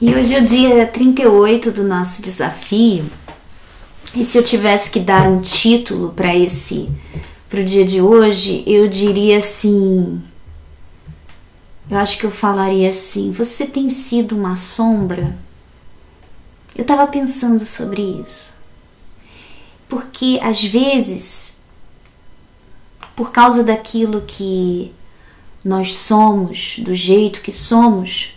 E hoje é o dia 38 do nosso desafio. E se eu tivesse que dar um título pro dia de hoje, eu diria assim, eu acho que eu falaria assim: você tem sido uma sombra? Eu estava pensando sobre isso. Porque às vezes, por causa daquilo que nós somos, do jeito que somos,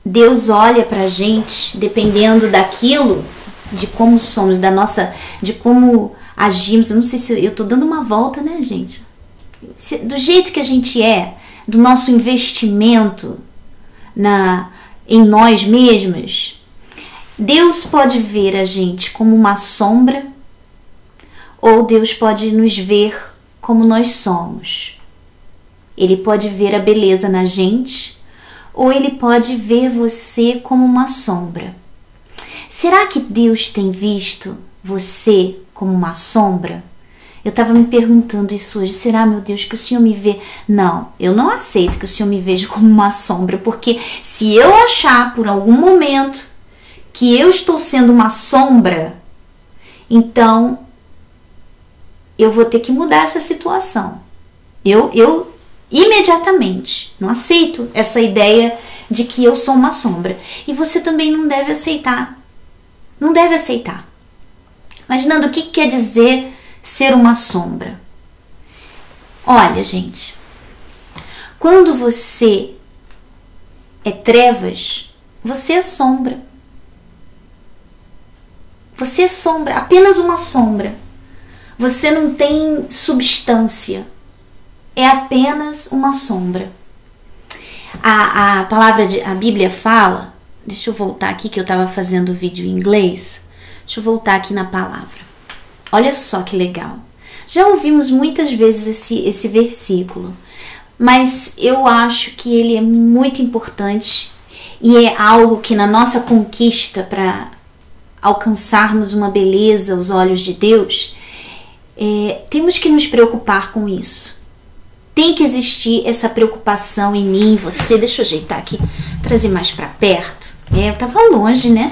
Deus olha pra gente, dependendo daquilo, de como somos, de como agimos. Eu não sei se eu tô dando uma volta, né, gente? Do jeito que a gente é, do nosso investimento em nós mesmas, Deus pode ver a gente como uma sombra, ou Deus pode nos ver como nós somos. Ele pode ver a beleza na gente, ou ele pode ver você como uma sombra. Será que Deus tem visto você como uma sombra? Eu estava me perguntando isso hoje. Será, meu Deus, que o Senhor me vê? Não, eu não aceito que o Senhor me veja como uma sombra, porque se eu achar por algum momento que eu estou sendo uma sombra, então eu vou ter que mudar essa situação. Eu imediatamente não aceito essa ideia de que eu sou uma sombra. E você também não deve aceitar. Não deve aceitar. Imaginando o que quer dizer ser uma sombra. Olha, gente, quando você é trevas, você é sombra. Você é sombra, apenas uma sombra. Você não tem substância. É apenas uma sombra. A Bíblia fala, deixa eu voltar aqui que eu estava fazendo o vídeo em inglês. Deixa eu voltar aqui na palavra. Olha só que legal. Já ouvimos muitas vezes esse versículo, mas eu acho que ele é muito importante e é algo que na nossa conquista para alcançarmos uma beleza aos olhos de Deus, temos que nos preocupar com isso. Tem que existir essa preocupação em mim, em você. Deixa eu ajeitar aqui, trazer mais para perto. Eu tava longe, né?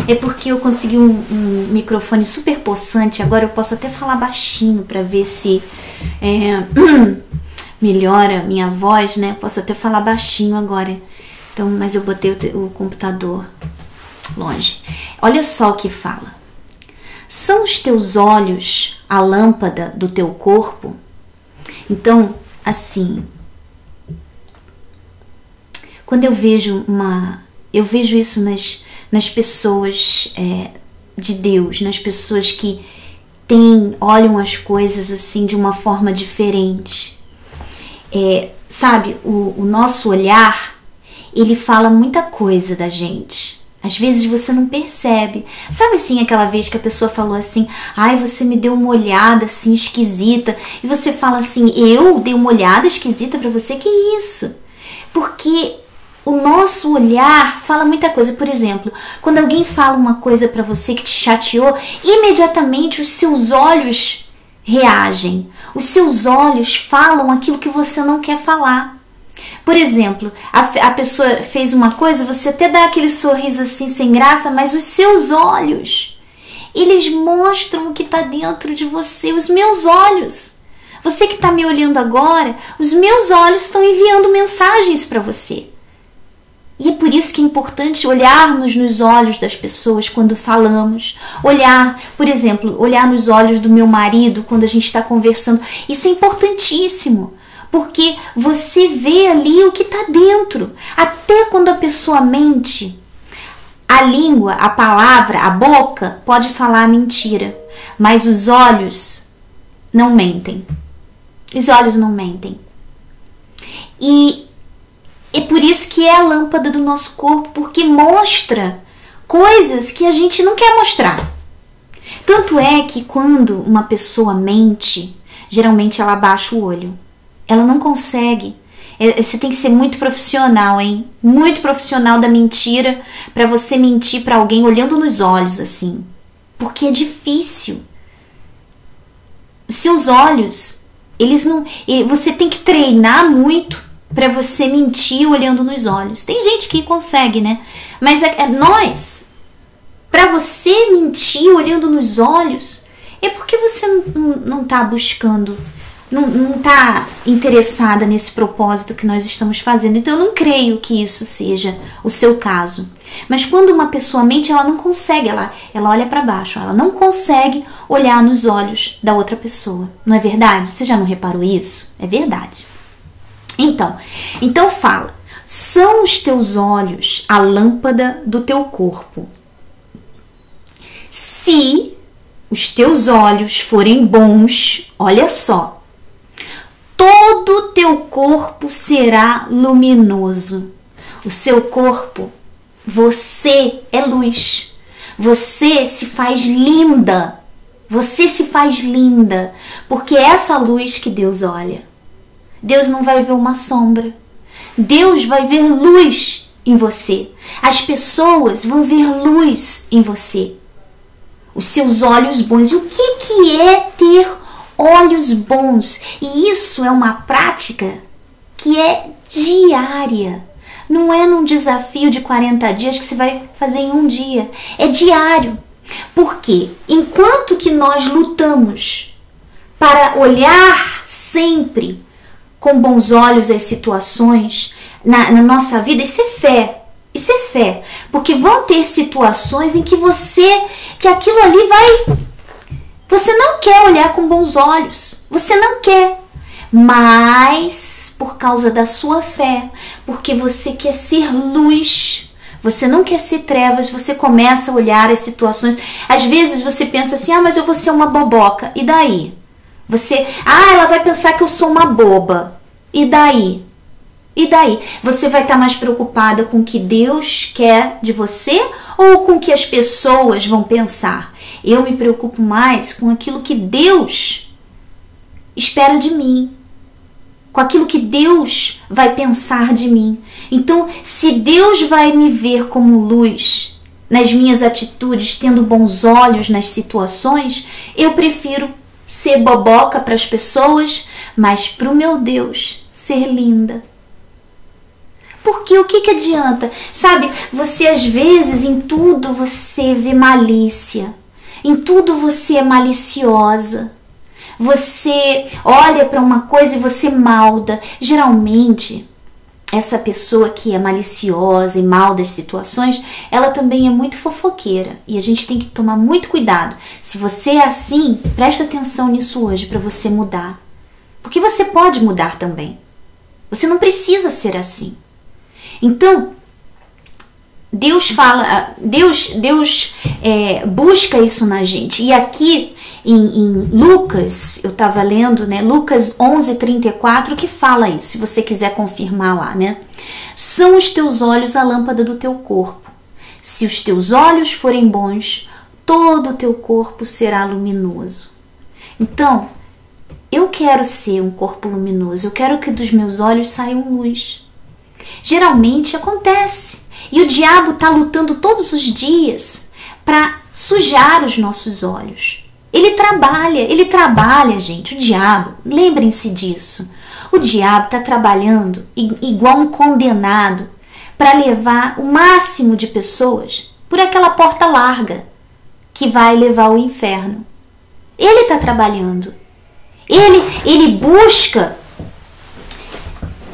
É porque eu consegui um microfone super possante. Agora eu posso até falar baixinho para ver se melhora minha voz, né? Eu posso até falar baixinho agora. Então, mas eu botei o computador longe. Olha só o que fala. São os teus olhos a lâmpada do teu corpo? Então, assim, quando eu vejo isso nas pessoas de Deus, nas pessoas que olham as coisas assim de uma forma diferente. Sabe, o nosso olhar, ele fala muita coisa da gente. Às vezes você não percebe. Sabe assim, aquela vez que a pessoa falou assim: ai, você me deu uma olhada assim esquisita. E você fala assim: eu dei uma olhada esquisita pra você? Que isso? Porque o nosso olhar fala muita coisa. Por exemplo, quando alguém fala uma coisa pra você que te chateou, imediatamente os seus olhos reagem. Os seus olhos falam aquilo que você não quer falar. Por exemplo, a pessoa fez uma coisa, você até dá aquele sorriso assim sem graça, mas os seus olhos, eles mostram o que está dentro de você. Os meus olhos, você que está me olhando agora, os meus olhos estão enviando mensagens para você. E é por isso que é importante olharmos nos olhos das pessoas quando falamos. Por exemplo, olhar nos olhos do meu marido quando a gente está conversando. Isso é importantíssimo. Porque você vê ali o que está dentro. Até quando a pessoa mente, a língua, a palavra, a boca pode falar a mentira. Mas os olhos não mentem. Os olhos não mentem. E é por isso que é a lâmpada do nosso corpo. Porque mostra coisas que a gente não quer mostrar. Tanto é que quando uma pessoa mente, geralmente ela abaixa o olho. Ela não consegue. Você tem que ser muito profissional, hein? Muito profissional da mentira para você mentir para alguém olhando nos olhos assim. Porque é difícil. Seus olhos, Eles não, você tem que treinar muito para você mentir olhando nos olhos. Tem gente que consegue, né? Mas nós, para você mentir olhando nos olhos, é porque você não tá buscando, não tá interessada nesse propósito que nós estamos fazendo. Então eu não creio que isso seja o seu caso. Mas quando uma pessoa mente, ela não consegue, ela olha para baixo, ela não consegue olhar nos olhos da outra pessoa. Não é verdade? Você já não reparou isso? É verdade. Então fala, são os teus olhos a lâmpada do teu corpo. Se os teus olhos forem bons, olha só, todo o teu corpo será luminoso. O seu corpo, você é luz. Você se faz linda. Você se faz linda, porque é essa luz que Deus olha. Deus não vai ver uma sombra. Deus vai ver luz em você. As pessoas vão ver luz em você. Os seus olhos bons. E o que é ter olhos bons? E isso é uma prática que é diária. Não é num desafio de 40 dias que você vai fazer em um dia. É diário. Porque enquanto que nós lutamos para olhar sempre com bons olhos as situações na nossa vida, isso é fé. Isso é fé. Porque vão ter situações em que aquilo ali vai... Você não quer olhar com bons olhos. Você não quer. Mas por causa da sua fé, porque você quer ser luz, você não quer ser trevas, você começa a olhar as situações. Às vezes você pensa assim, mas eu vou ser uma boboca. E daí? Ela vai pensar que eu sou uma boba. E daí? E daí? Você vai estar mais preocupada com o que Deus quer de você ou com o que as pessoas vão pensar? Eu me preocupo mais com aquilo que Deus espera de mim, com aquilo que Deus vai pensar de mim. Então, se Deus vai me ver como luz nas minhas atitudes, tendo bons olhos nas situações, eu prefiro ser boboca para as pessoas, mas para o meu Deus ser linda. Porque o que adianta? Sabe, você às vezes em tudo você vê malícia, em tudo você é maliciosa. Você olha para uma coisa e você malda. Geralmente, essa pessoa que é maliciosa e malda as situações, ela também é muito fofoqueira. E a gente tem que tomar muito cuidado. Se você é assim, presta atenção nisso hoje para você mudar. Porque você pode mudar também. Você não precisa ser assim. Então, Deus busca isso na gente. E aqui em Lucas, eu estava lendo, né? Lucas 11:34, que fala isso, se você quiser confirmar lá, né? São os teus olhos a lâmpada do teu corpo. Se os teus olhos forem bons, todo o teu corpo será luminoso. Então, eu quero ser um corpo luminoso. Eu quero que dos meus olhos saiam luz. Geralmente acontece. E o diabo está lutando todos os dias para sujar os nossos olhos. Ele trabalha, gente, o diabo, lembrem-se disso. O diabo está trabalhando igual um condenado para levar o máximo de pessoas por aquela porta larga que vai levar ao inferno. Ele está trabalhando. Ele busca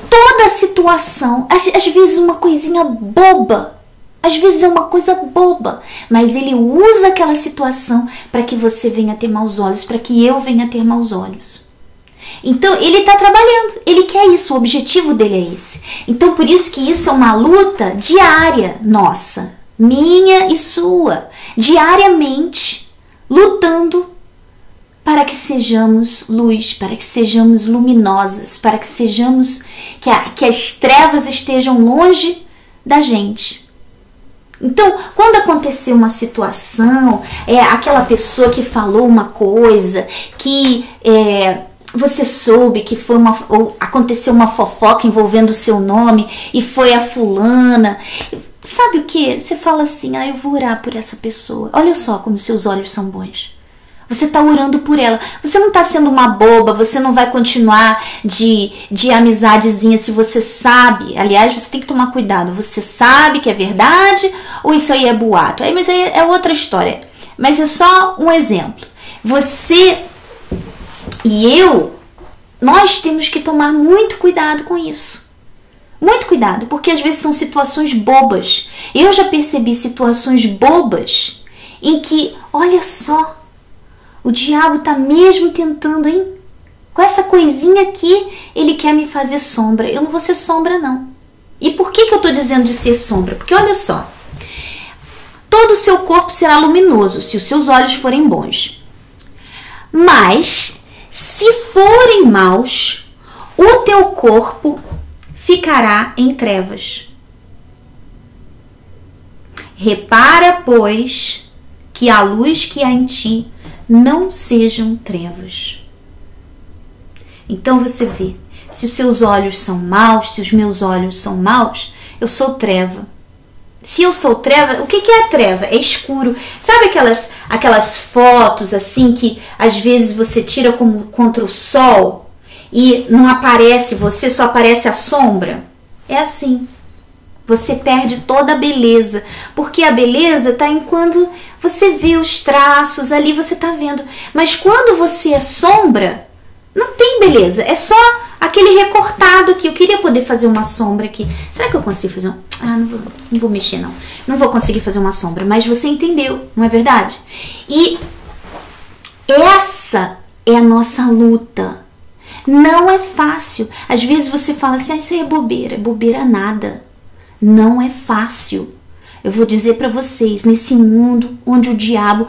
toda a situação, às vezes uma coisinha boba. Às vezes é uma coisa boba, mas ele usa aquela situação para que você venha ter maus olhos, para que eu venha ter maus olhos. Então, ele está trabalhando, ele quer isso, o objetivo dele é esse. Então, por isso que isso é uma luta diária nossa, minha e sua, diariamente, lutando para que sejamos luz, para que sejamos luminosas, para que sejamos, que as trevas estejam longe da gente. Então, quando acontecer uma situação, aquela pessoa que falou uma coisa, que você soube que ou aconteceu uma fofoca envolvendo o seu nome e foi a fulana, sabe o que? Você fala assim, eu vou orar por essa pessoa. Olha só como seus olhos são bons. Você está orando por ela. Você não está sendo uma boba, você não vai continuar de amizadezinha se você sabe. Aliás, você tem que tomar cuidado. Você sabe que é verdade ou isso aí é boato? Mas aí é outra história. Mas é só um exemplo. Você e eu, nós temos que tomar muito cuidado com isso. Muito cuidado, porque às vezes são situações bobas. Eu já percebi situações bobas em que, olha só, o diabo tá mesmo tentando, hein? Com essa coisinha aqui, ele quer me fazer sombra. Eu não vou ser sombra, não. E por que eu tô dizendo de ser sombra? Porque olha só, todo o seu corpo será luminoso se os seus olhos forem bons. Mas, se forem maus, o teu corpo ficará em trevas. Repara, pois, que a luz que há em ti não sejam trevas. Então você vê, se os seus olhos são maus, se os meus olhos são maus, eu sou treva. Se eu sou treva, o que é a treva? É escuro. Sabe aquelas fotos assim que às vezes você tira como contra o sol e não aparece você, só aparece a sombra? É assim. Você perde toda a beleza, porque a beleza está em quando você vê os traços ali, você está vendo. Mas quando você é sombra, não tem beleza, é só aquele recortado aqui. Eu queria poder fazer uma sombra aqui. Será que eu consigo fazer um... não vou mexer não. Não vou conseguir fazer uma sombra, mas você entendeu, não é verdade? E essa é a nossa luta. Não é fácil. Às vezes você fala assim, isso aí é bobeira. Bobeira nada. Não é fácil. Eu vou dizer para vocês, nesse mundo onde o diabo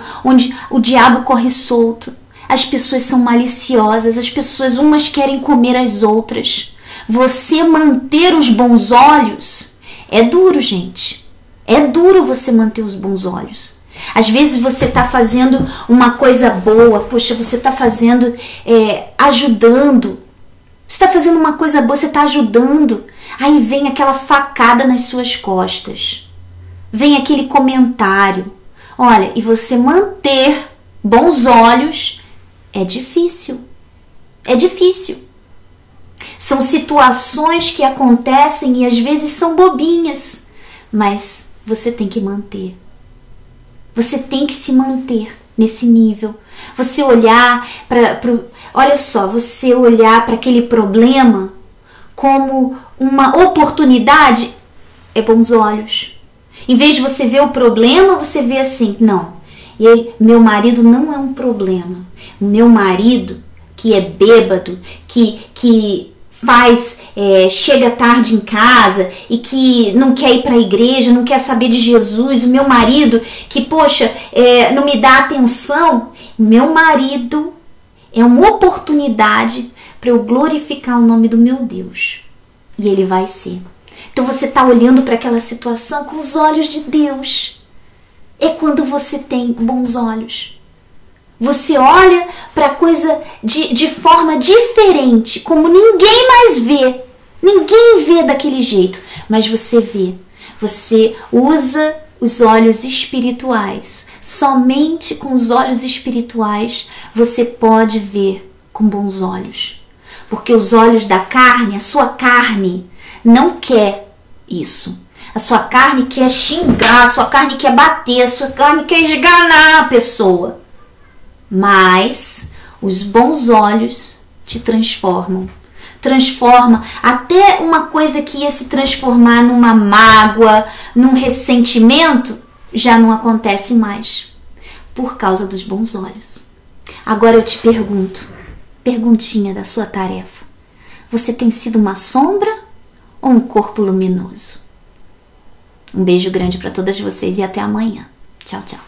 corre solto, as pessoas são maliciosas, as pessoas umas querem comer as outras. Você manter os bons olhos é duro, gente. É duro você manter os bons olhos. Às vezes você está fazendo uma coisa boa, poxa, você está fazendo, ajudando. Você está fazendo uma coisa boa, você está ajudando. Aí vem aquela facada nas suas costas. Vem aquele comentário. Olha, e você manter bons olhos é difícil. É difícil. São situações que acontecem e às vezes são bobinhas. Mas você tem que manter. Você tem que se manter nesse nível. Você olhar para... Olha só, você olhar para aquele problema como uma oportunidade é bons olhos. Em vez de você ver o problema, você vê assim, não. E aí, meu marido não é um problema. O meu marido, que é bêbado, que faz, chega tarde em casa e que não quer ir para a igreja, não quer saber de Jesus. O meu marido que, poxa, não me dá atenção. Meu marido é uma oportunidade para eu glorificar o nome do meu Deus. E ele vai ser. Então você está olhando para aquela situação com os olhos de Deus. É quando você tem bons olhos. Você olha para a coisa de forma diferente, como ninguém mais vê. Ninguém vê daquele jeito, mas você vê. Você usa os olhos espirituais. Somente com os olhos espirituais você pode ver com bons olhos. Porque os olhos da carne, a sua carne, não quer isso. A sua carne quer xingar, a sua carne quer bater, a sua carne quer esganar a pessoa. Mas os bons olhos te transformam. Transforma até uma coisa que ia se transformar numa mágoa, num ressentimento, já não acontece mais. Por causa dos bons olhos. Agora eu te pergunto, perguntinha da sua tarefa. Você tem sido uma sombra ou um corpo luminoso? Um beijo grande para todas vocês e até amanhã. Tchau, tchau.